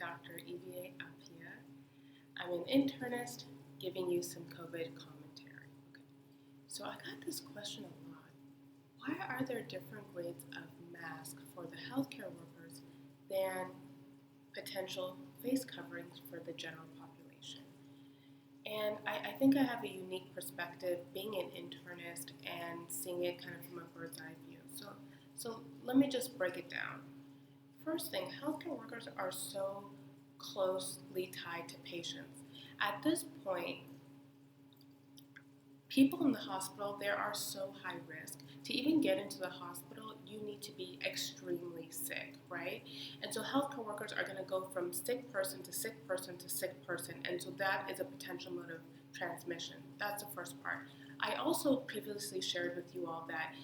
Dr. Evie Apia. I'm an internist giving you some COVID commentary. Okay. So I got this question a lot. Why are there different grades of mask for the healthcare workers than potential face coverings for the general population? And I think I have a unique perspective being an internist and seeing it kind of from a bird's eye view. So let me just break it down. First thing, healthcare workers are so closely tied to patients. At this point, people in the hospital, they are so high risk. To even get into the hospital, you need to be extremely sick, right? And so healthcare workers are going to go from sick person to sick person to sick person, and so that is a potential mode of transmission. That's the first part. I also previously shared with you all that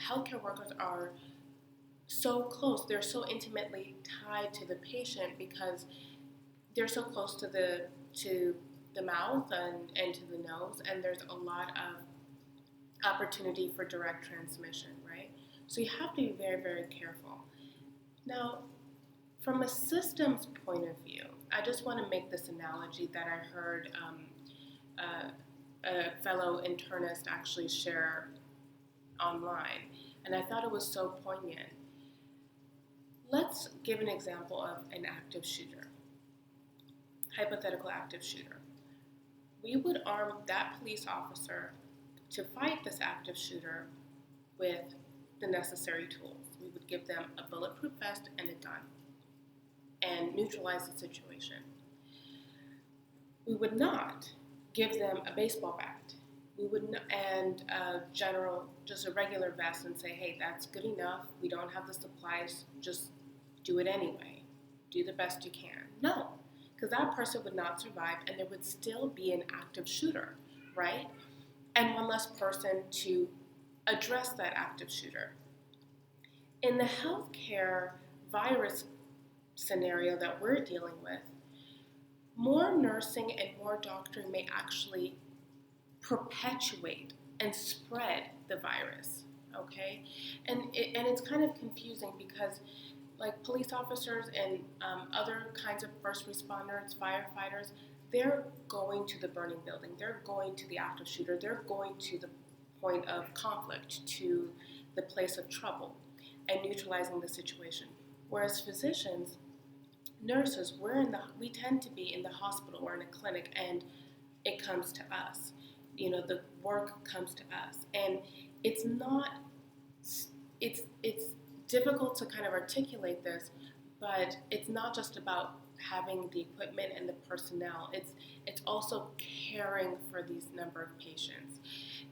healthcare workers are so close, they're so intimately tied to the patient because they're so close to the mouth and to the nose, and there's a lot of opportunity for direct transmission, right? So you have to be very, very careful. Now, from a systems point of view, I just want to make this analogy that I heard a fellow internist actually share online, and I thought it was so poignant. Let's give an example of an active shooter, hypothetical active shooter. We would arm that police officer to fight this active shooter with the necessary tools. We would give them a bulletproof vest and a gun and neutralize the situation. We would not give them a baseball bat. We would not, and just a regular vest and say, hey, that's good enough. We don't have the supplies. Just do it anyway. Do the best you can. No, because that person would not survive and there would still be an active shooter, right? And one less person to address that active shooter. In the healthcare virus scenario that we're dealing with, more nursing and more doctoring may actually perpetuate and spread the virus, okay? And it's kind of confusing because like police officers and other kinds of first responders, firefighters, they're going to the burning building, they're going to the active shooter, they're going to the point of conflict, to the place of trouble, and neutralizing the situation. Whereas physicians, nurses, we tend to be in the hospital or in a clinic, and it comes to us. You know, the work comes to us, and it's difficult to kind of articulate this, but it's not just about having the equipment and the personnel. It's also caring for these number of patients.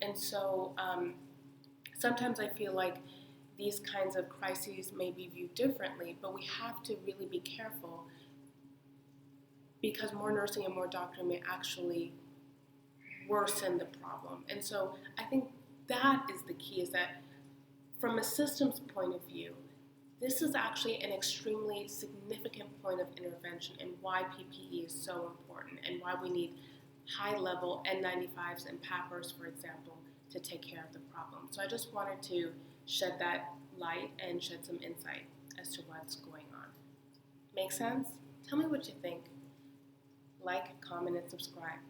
And so sometimes I feel like these kinds of crises may be viewed differently, but we have to really be careful because more nursing and more doctoring may actually worsen the problem. And so I think that is the key, is that from a systems point of view, this is actually an extremely significant point of intervention and why PPE is so important and why we need high-level N95s and PAPRs, for example, to take care of the problem. So I just wanted to shed that light and shed some insight as to what's going on. Make sense? Tell me what you think. Like, comment, and subscribe.